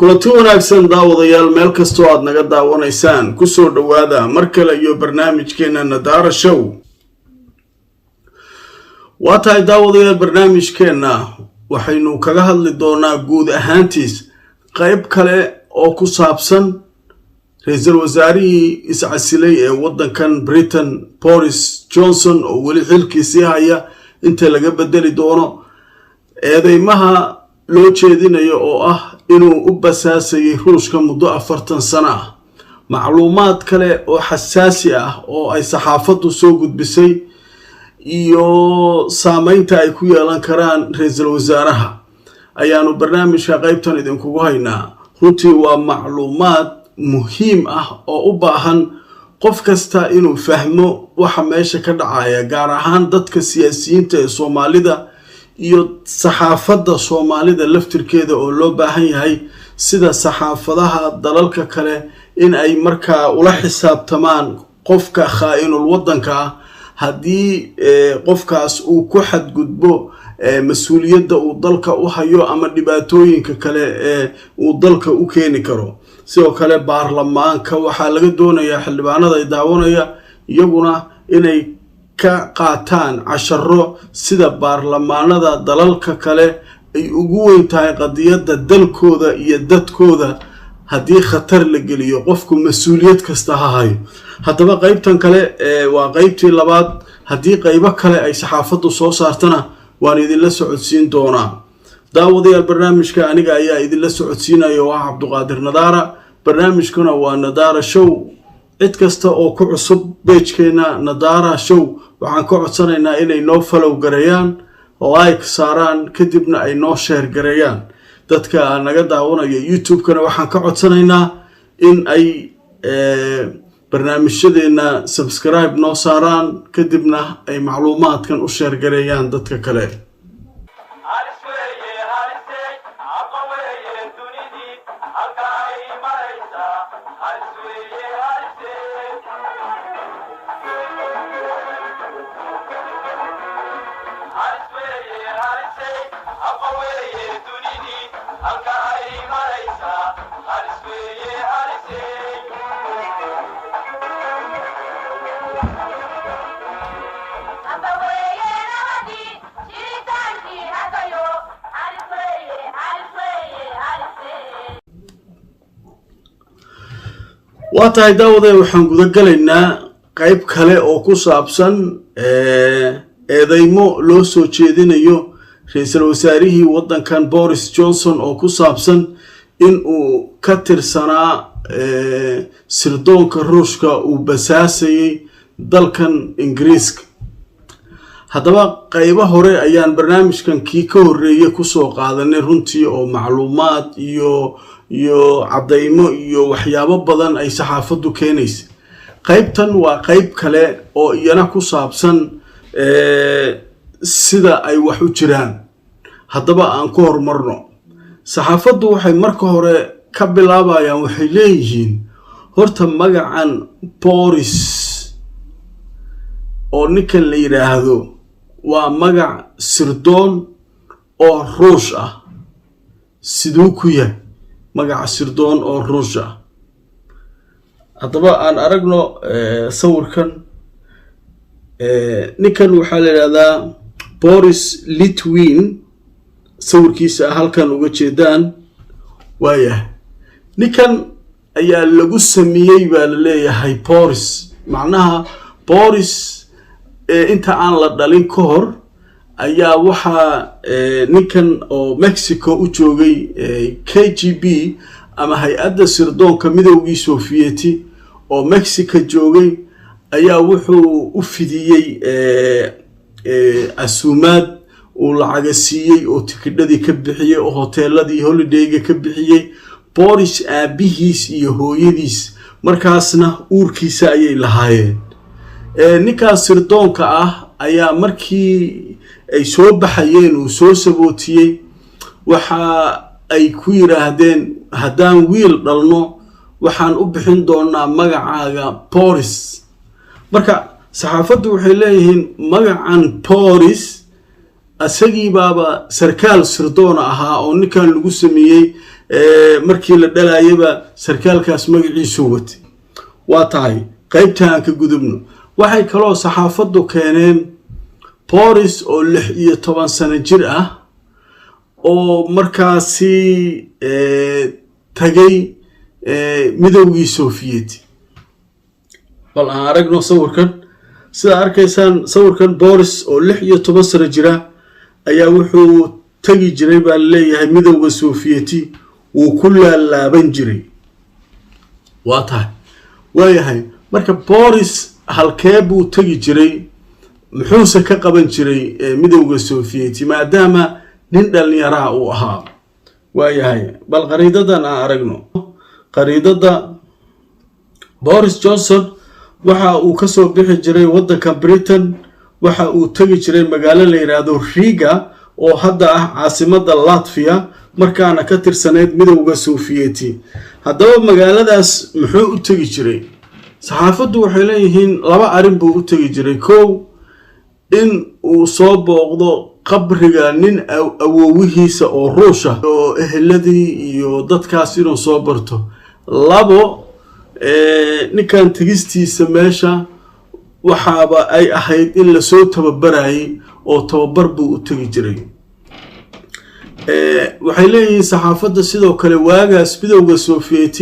kulanti wanaagsan daawadayaal meel kastoo aad naga daawanaysaan ku soo dhawaada mar kale iyo barnaamijkeena Nadaara Show. waa tahay daawadayaal barnaamijkeena waxaynu kaga hadli doonaa guud ahaantiis qayb kale oo ku saabsan ra'iisul wasaarihii iscasilay ee wadankan Britain Boris Johnson oo weli xilkiisii haya inta laga bedeli doono eedeymaha loo jeedinayo oo ah inuu u basaasayay Ruushka muddo 40 sano ah. macluumaad kale oo xasaasi ah oo ay saxaafadu soo gudbisay iyo saameynta ay ku yeelan karaan ra'iisul wasaaraha ayaanu barnaamijka qaybtan idinku haynaa. runtii waa macluumaad muhiim ah oo u baahan qof kasta inuu fahmo waxa meesha ka dhacaya, gaar ahaan dadka siyaasiyiinta ee Soomaalida iyo saxaafadda Soomaalida laftirkeeda oo loo baahan yahay sida saxaafadaha dalalka kale in ay markaa ula xisaabtamaan qofka khaa'inul wadanka ah haddii qofkaas uu ku xadgudbo mas'uuliyadda uu dalka u hayo ama dhibaatooyinka kale ee uu dalka u keeni karo. sidoo kale baarlamaanka waxaa laga doonayaa xildhibaanada ay daawanaya iyaguna inay ka qaataan casharo sida baarlamaanada dalalka kale ay ugu weyn tahay qadiyadda dalkooda iyo dadkooda haddii khatar la geliyo qofku mas'uuliyad kasta ha hayo. haddaba qaybtan kale waa qaybtii labaad. haddii qaybo kale ay saxaafadu soo saartana waan idinla socodsiin doonaa. daawadayaal barnaamijka aniga ayaa idinla socodsiinayo waa Cabduqaadir Nadaara. barnaamijkuna waa Nadaara Show. cid kasta oo ku cusub page-keena Nadaara Show waxaan ka codsanaynaa inay noo follow gareeyaan, like saaraan, kadibna ay noo share gareeyaan. dadka naga daawanaya YouTube-kana waxaan ka codsanaynaa in ay barnaamijyadeena subscribe noo saaraan, kadibna ay macluumaadkan u share gareeyaan dadka kale. waa tahay daawadayaal waxaan guda galaynaa qayb kale oo ku saabsan eedeymo loo soo jeedinayo ra'iisul wasaarihii wadankan Boris Johnson oo ku saabsan in uu ka tirsanaa sirdoonka Ruushka uu basaasayay dalkan Ingiriiska. haddaba qaybo hore ayaan barnaamijkan kii ka horeeyay ku soo qaadanay runtii oo macluumaad iyo cadeymo iyo waxyaabo badan ay saxaafadu keenaysa. qaybtan waa qayb kale oo iyana ku saabsan sida ay wax u jiraan. haddaba aan ku hormarno. saxaafadu waxay marka hore ka bilaabayaan waxay leeyihiin horta magacan Boris oo ninkan la yiraahdo waa magac sirdoon oo Ruush ah. sidoo ku yahay magac sirdoon oo Ruush ah. haddaba aan aragno sawirkan. ninkan waxaa la yiraahdaa Boris Litwin. sawirkiisa halkan uga jeedaan waayahay. ninkan ayaa lagu sameeyay baa la leeyahay Boris. macnaha Boris inta aan la dhalin ka hor ayaa waxaa ninkan oo Mexico u joogay KGB ama hay-adda sirdoonka midowgii Soviyeeti oo Mexico joogay ayaa wuxuu u fidiyay asuumaad uu lacaga siiyey oo tikidhadii ka bixiyay oo hoteeladii holidayga ka bixiyay Boris aabihiis iyo hooyadiis markaasna uurkiisa ayay lahaayeen. ninkaas sirdoonka ah ayaa markii ay soo baxayeen uu soo sabootiyey waxa ay ku yiraahdeen haddaan wiil dhalno waxaan u bixin doonaa magacaaga Boris. marka saxaafadu waxay leeyihiin magacan Boris asagii baaba sarkaal sirdoon ahaa oo ninkan lagu sameeyay markii la dhalayaba sarkaalkaas magaciisu watay waa tahay qaybta aan ka gudubno waxay kaloo saxaafadu keeneen Boris oo 16 sano jir ah oo markaasi tagay midowgii Soviet bal aan aragno sawirkan sida arkaysaan sawirkan Boris oo 16 sano jira ayaa wuxuu tagi jiray baa leeyahay midowga Soviet uu ku laalaaban jiray waa tahay waayahay marka Boris halkee buu tagi jiray muxuuse ka qaban jiray midowga Soviet maadaama nin dhalinyaro uu ahaa waayahay bal qariidadan aan aragno qariidada Boris Johnson waxa uu ka soo bixi jiray wadanka Britain waxa uu tagi jiray magaalo la yiraahdo Riga oo hadda ah caasimadda Latvia markaana ka tirsaneyd midowga Soviet haddaba magaaladaas muxuu u tagi jiray saxaafadu waxay leeyihiin laba arin buu u tagi jiray koow in uu soo booqdo qabriga nin awoowihiisa oo ruusha oo eheladii iyo dadkaas inuu soo barto labo ninkan tagistiisa meesha waxaaba ay ahayd in la soo tababarayay oo tababar buu u tagi jiray waxay leeyihiin saxaafada sidoo kale waagaas midowga Soviet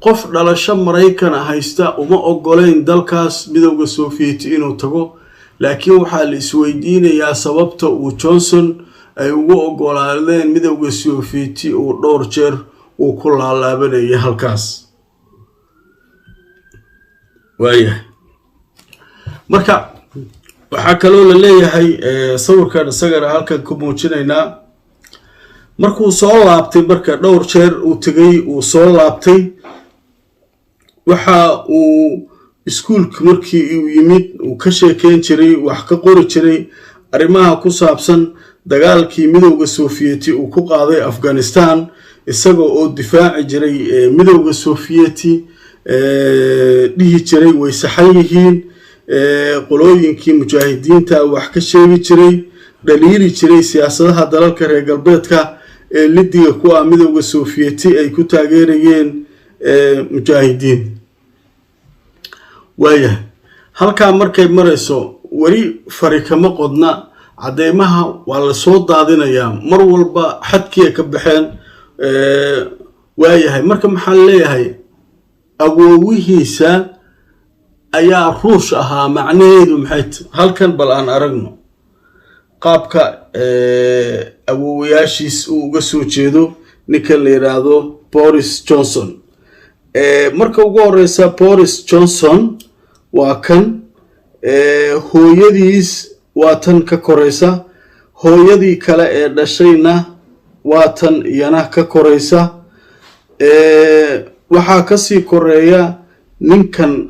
qof dhalasho Mareykan haysta uma ogoleyn dalkaas midowga Soviet inuu tago laakiin waxa la isweydiinayaa sababta uu Johnson ay ugu ogolaadeen midowga Soviet oo dhowr jeer uu ku laalaabanayay halkaas waaya marka waxa kaloo la leeyahay sawirkan isagana halkan ku muujinaynaa markuu soo laabtay marka dhowr jeer uu tagay uu soo laabtay waxa uu iskuulka markii uu yimid uu ka sheekeyn jiray wax ka qori jiray arrimaha ku saabsan dagaalkii midowga Soviet uu ku qaaday Afghanistan isagoo oo difaaci jiray midowga Soviet dhihi jiray way saxan yihiin qolooyinkii mujaahidiinta wax ka sheegi jiray dhaliili jiray siyaasadaha dalalka reer galbeedka ee lidiga ku ah midowga Soviet ay ku taageerayeen mujaahidiin waaya halka markay marayso wari farikama qodna cadeemaha waa la soo daadinayaa mar walba xadkii ka baxeen waayahay marka maxaa leeyahay awoowihiisa ayaa ruush ahaa macnaheedu maxay halkan bal aan aragno qaabka awoowayaashiis uu uga soo jeedo ninka la yiraahdo Boris Johnson marka ugu horeysa Boris Johnson waa kan hooyadiis waa tan ka koreysa hooyadii kale ee dhashayna waa tan iyana ka koreysa waxa ka sii koreeya ninkan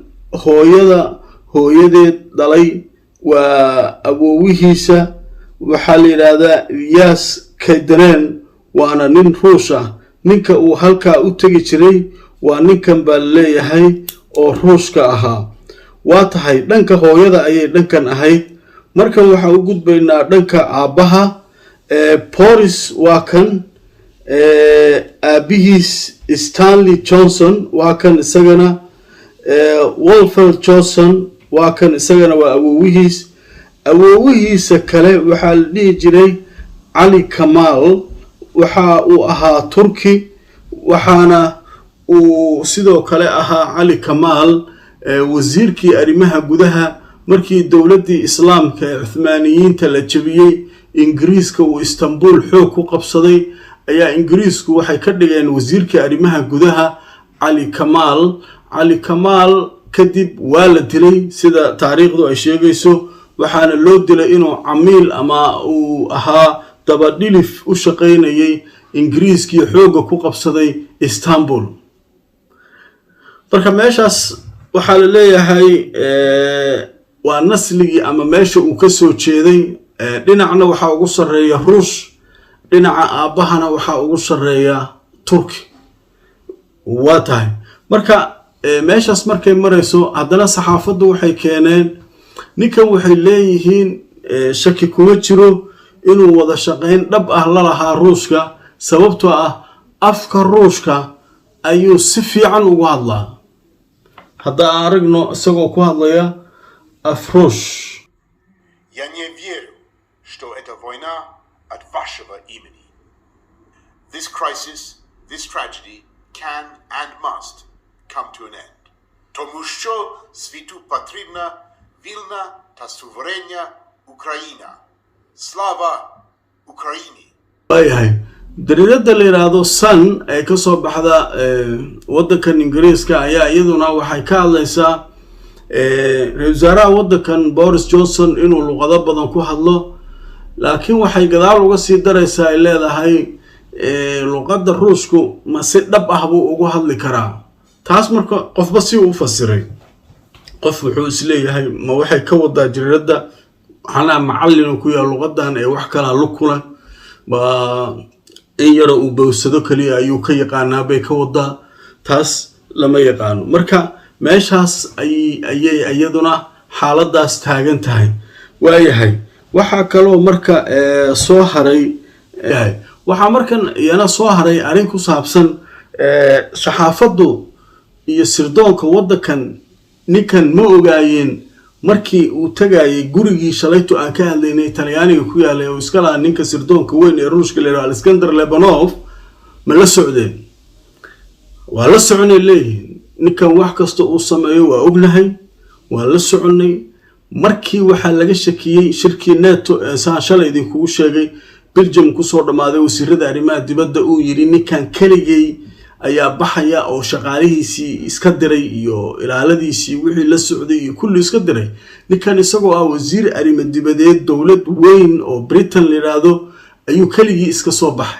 hooyadeed dhalay waa awoowihiisa waxa la yiraahdaa Yas Kaydren waana nin ruush ah ninka uu halka u tagi jiray waa ninkan baa leeyahay oo ruushka ahaa waa tahay dhanka hooyada ayay dhankan ahayd markan waxa u gudbaynaa dhanka aabaha Boris waa kan aabihiis Stanley Johnson waa kan isagana Wolford Johnson waa kan isagana waa awoowihiisa kale waxa la dhihi jiray Ali Kamal waxa uu ahaa Turki waxaana uu sidoo kale ahaa Ali Kamal wasiirkii arrimaha gudaha markii dawladii islaamka ee Uthmaniyiinta la jabiyay Ingiriiska uu Istanbul xoog ku qabsaday ayaa Ingiriisku waxay ka dhigeen wasiirkii arrimaha gudaha Ali Kamal kadib waa la dilay sida taariikhdu ay sheegayso waxaana loo dilay inuu camiil ama uu ahaa dabadhilif u shaqeynayay Ingiriiskii xooga ku qabsaday Istanbul marka meeshaas waxa la leeyahay waa nasligii ama meesha uu ka soo jeeday dhinacna waxa ugu sareeya Ruush dhinaca aabahana waxa ugu sareeya Turki waa tahay marka meeshaas markay marayso haddana saxaafadu waxay keeneen ninkan waxay leeyihiin shaki kuma jiro inuu wada shaqeyn dhab ah la lahaa Ruushka sababtoo ah afka ruushka ayuu si fiican ugu hadlaa. hadda aan aragno isagoo ku hadlaya af ruush. Я не верю, что эта война от вашего имени. This crisis, this tragedy can and must come to an end. Тому що світу потрібна вільна та суверенна Україна. Слава Україні! waayahay dariirada la yiraahdo sun ee ka soo baxda wadankan Ingiriiska ayaa iyaduna waxay ka hadlaysaa ra'iisul wasaaraha wadankan Boris Johnson inuu luqado badan ku hadlo, laakiin waxay gadaal uga sii daraysaa ay leedahay luqadda ruushku ma si dhab ah buu ugu hadli karaa. taas marka qofba si uu fasiray. qof wuxuu isleeyahay ma waxay ka wadaa jiriirada waxana macallin ku yahay luqadan ee wax kala lukula ba in yaro uu bowsado kaliya ayuu ka yaqaanaa bay ka wadaa. taas lama yaqaano. marka meeshaas ayay iyaduna xaaladaas taagan tahay. waayahay waxa kaloo marka soo haray waxa markan yana soo haray arrin ku saabsan saxaafadu iyo sirdoonka wadankan ninkan ma ogaayeen markii uu tagayay gurigii shalayto aan ka hadlaynay Talyaaniga ku yaalay oo iska laa ninka sirdoonka weyn ee Ruushka leeyahay Alexander Lebanov ma la socdeen. waa la soconay leeyihiin ninkan wax kasta uu sameeyo waa ognahay, waa la soconay. markii waxa laga shakiyay shirkii NATO ee shalay idinku sheegay Belgium ku soo dhamaaday wasiirada arrimaha dibadda uu yiri ninkan kaligay ayaa baxaya oo shaqaalihiisii iska diray iyo ilaaladiisii wixii la socday iyo kullu iska diray. ninkan isagoo ah wasiir arrimaha dibadeed dawlad weyn oo Britain la yiraahdo ayuu kaligii iska soo baxay.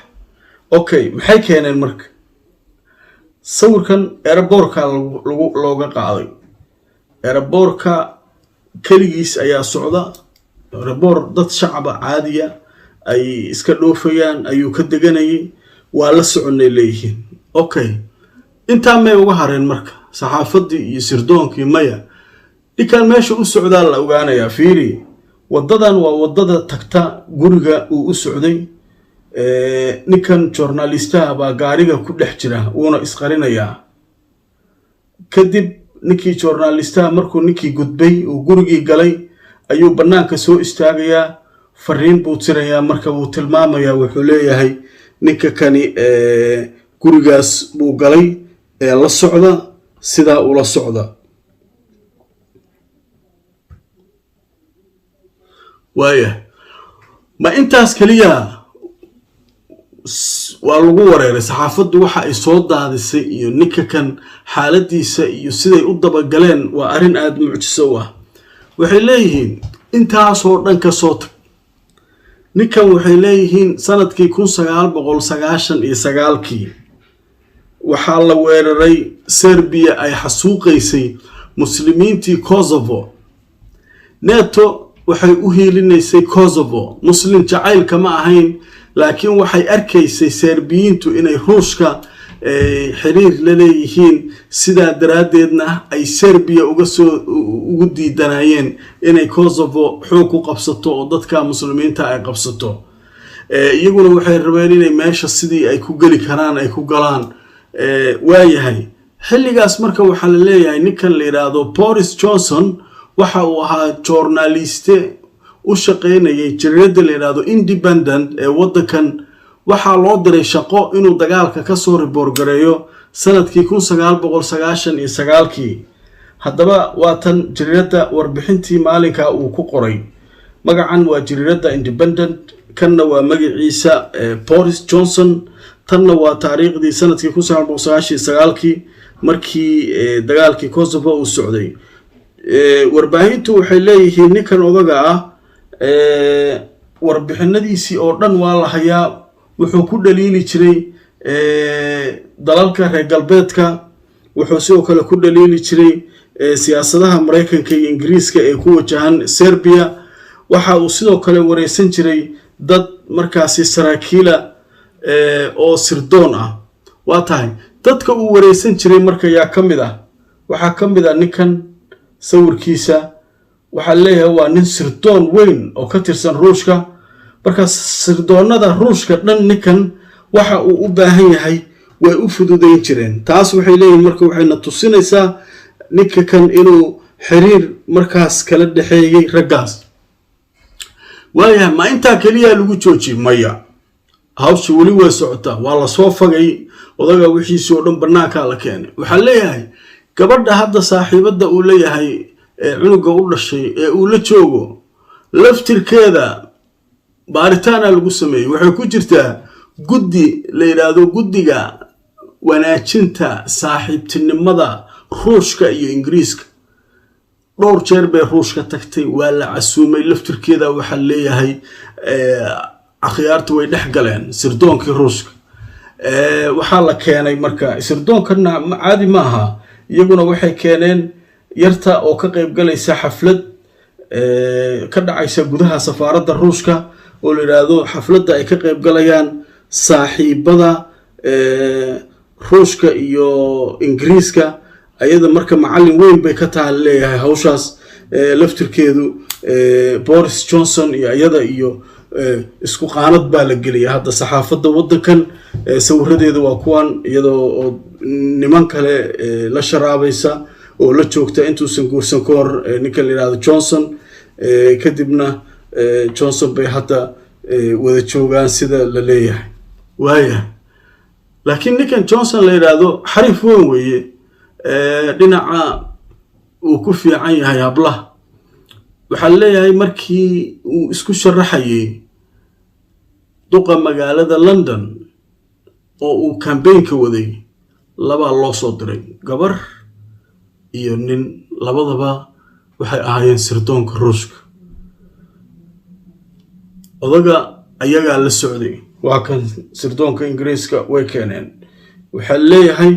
okay maxay keeneen marka sawirkan airportka looga qaaday. airportka kaligiis ayaa socda. airport dad shacab caadiya ay iska dhoofayaan ayuu ka deganayay. waa la soconay leeyihiin. okay inta may uga hareen marka saxaafadii iyo sirdoonkii maya ninkan meesha u socdaa la ogaanayaa. fiiri wadadan waa wadada tagta guriga uu u socday. ninkan journalistaha baa gaariga ku dhex jira uuna isqarinayaa. kadib ninkii journalistaha markuu ninkii gudbay oo gurigii galay ayuu banaanka soo istaagayaa. fariin buu tirayaa marka uu tilmaamayaa wuxuu leeyahay ninka kani gurigaas buu galay ee la socda sida uu la socda. waaya ma intaas kaliya waa lagu wareeray. saxaafaddu waxa ay soo daadisay iyo ninka kan xaaladiisa iyo siday u dabagaleen waa arrin aad mucjiso ah. waxay leeyihiin intaas oo dhan ka soo tag. ninkan waxay leeyihiin sanadkii 1999kii waxaa la weeraray Serbia ay xasuuqaysay muslimiintii Kosovo. NATO waxay u hiilinaysay Kosovo. muslim jacayl kama ahayn, laakiin waxay arkaysay Serbiyiintu inay Ruushka xiriir la leeyihiin, sidaa daraadeedna ay Serbia ugu diidanayeen inay Kosovo xoog ku qabsato oo dadka muslimiinta ay qabsato. iyaguna waxay rabeen inay meesha sidii ay ku gali karaan ay ku galaan. waayahay xilligaas marka waxa la leeyahay ninkan la yiraahdo Boris Johnson waxa uu ahaa journaliste u shaqeynayay jariirada la yiraahdo Independent ee wadankan. waxaa loo diray shaqo inuu dagaalka ka soo report gareeyo sanadkii 1999kii. haddaba waa tan jariirada warbixintii maalinka uu ku qoray. magacan waa jariirada Independent, kanna waa magaciisa Boris Johnson, tanna waa taariikhdii sanadkii 1999kii markii dagaalkii Kosovo uu socday. warbaahintu waxay leeyihiin ninkan odaga ah warbixinadiisii oo dhan waa la hayaa. wuxuu ku dhaliili jiray dalalka reer galbeedka. wuxuu sidoo kale ku dhaliili jiray siyaasadaha Mareykanka iyo Ingiriiska ee ku wajahan Serbia. waxa uu sidoo kale wareysan jiray dad markaasi saraakiila oo sirdoon ah. waa tahay dadka uu wareysan jiray marka yaa kamid ah. waxaa kamid ah ninkan sawirkiisa. waxaa leeyahay waa nin sirdoon weyn oo ka tirsan Ruushka. marka sirdoonada Ruushka dhan ninkan waxa uu u baahan yahay way u fududayn jireen. taas waxay leeyihiin marka waxayna tusinaysaa ninka kan inuu xiriir markaas kala dhaxeeyay raggaas. waayahay ma intaa keliya lagu joojiyay? maya, hawsha weli way socotaa. waa la soo fagay odaga wixiisii oo dhan bannaankaa la keenay. waxaa leeyahay gabadha hadda saaxiibadda uu leeyahay cunuga u dhashay ee uu la joogo laftirkeeda baaritaana lagu sameeyey. waxay ku jirtaa guddi la yidhaahdo guddiga wanaajinta saaxiibtinimada ruushka iyo ingiriiska. dhowr jeer bay ruushka tagtay, waa la casuumay. laftirkeeda waxaa leeyahay akhyaartu way dhex galeen sirdoonkii ruushka. waxaa la keenay marka sirdoonkana caadi ma aha, iyaguna waxay keeneen yarta oo ka qayb galaysa xaflad ka dhacaysa gudaha safaaradda ruushka oo la yidhaahdo xafladda ay ka qayb galayaan saaxiibada ruushka iyo ingiriiska. ayada marka macallin weyn bay ka tahay leeyahay hawshaas. laftirkeedu Boris Johnson iyo ayada iyo isku qaanad baa la geliyay hadda saxaafadda waddankan. sawiradeeda waa kuwan iyadoo niman kale la sharaabaysa oo la joogta intuusan guursan ka hor ninka la yidhaahdo Johnson. kadibna Johnson bay hadda wada joogaan sida la leeyahay. waayahay laakiin ninkan Johnson la yidhaahdo xariif weyn weeye. dhinaca uu ku fiican yahay hablaha. waxaa leeyahay markii uu isku sharaxayay duqa magaalada London oo uu campaign-ka waday, labaa loo soo diray, gabar iyo nin. labadaba waxay ahaayeen sirdoonka ruushka. odaga ayagaa la socday, waa kan sirdoonka ingiriiska way keeneen. waxaa leeyahay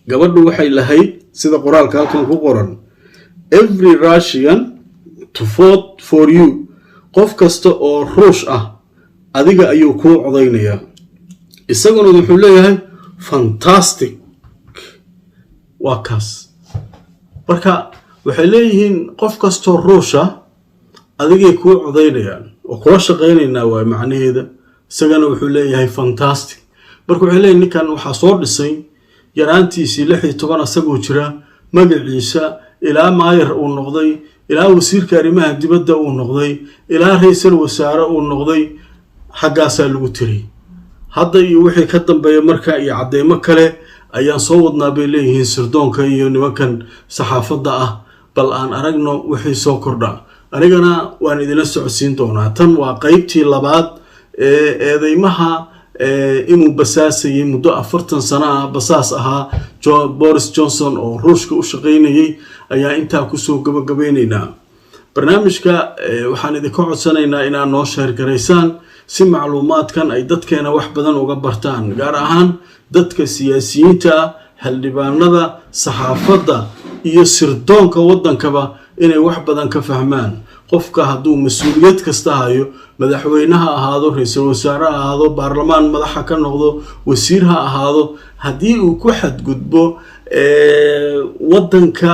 gabadhu waxay lahayd sida qoraalka halkan ku qoran, every Russian to vote for you. qof kasta oo ruush ah adiga ayuu kuu codaynayaa. isaguna wuxuu leeyahay fantastic. waa kaas marka waxay leeyihiin qof kastoo ruush ah adigay kuu codaynayaan oo kula shaqaynaynaa waa macnaheeda. isagana wuxuu leeyahay fantastic. marka waxay leeyihiin ninkan waxaa soo dhisay yaraantiisii 16 asagoo jira, magaciisa ilaa maayar uu noqday, ilaa wasiirka arrimaha dibadda uu noqday, ilaa ra'iisul wasaare uu noqday. xaggaasaa lagu tiray. hadda iyo wixii ka dambeeya marka iyo cadeymo kale ayaan soo wadnaa bay leeyihiin sirdoonka iyo nimankan saxaafadda ah. bal aan aragno wixii soo kordha. anigana waan idila socodsiin doonaa. tan waa qaybtii labaad ee eedeymaha inuu basaasayay muddo 40 sano ah basaas ahaa Boris Johnson oo ruushka u shaqaynayay ayaa intaa kusoo gabagabeynaynaa. barnaamijka waxaan idinka codsanaynaa inaad noo sheer garaysaan si macluumaadkan ay dadkeena wax badan uga bartaan, gaar ahaan dadka siyaasiyiinta ah, xildhibaanada, saxaafadda iyo sirdoonka waddankaba inay wax badan ka fahmaan. qofka hadduu mas-uuliyad kasta hayo, madaxweynaha ahaado, ra'iisul wasaare ahaado, baarlamaan madaxa ka noqdo, wasiir ha ahaado, haddii uu ku xadgudbo waddanka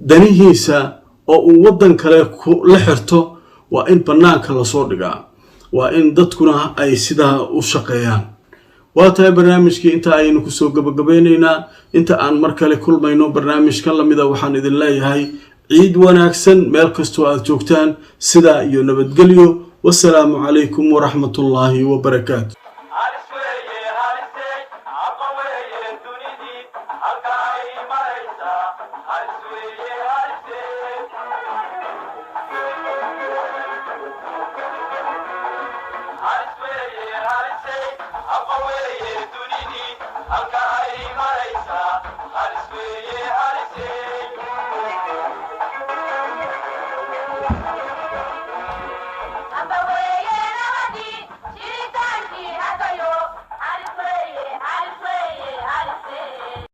danihiisa oo uu waddan kale la xirto, waa in bannaanka lasoo dhigaa. waa in dadkuna ay sidaa u shaqeeyaan. waa tahay barnaamijkii inta aynu kusoo gabagabeynaynaa. inta aan mar kale kulmayno barnaamijkan lamida waxaan idin leeyahay ciid wanaagsan meel kastoo aad joogtaan. sidaa iyo nabadgelyo. wassalaamu calaykum waraxmatullaahi wabarakaatu. I'll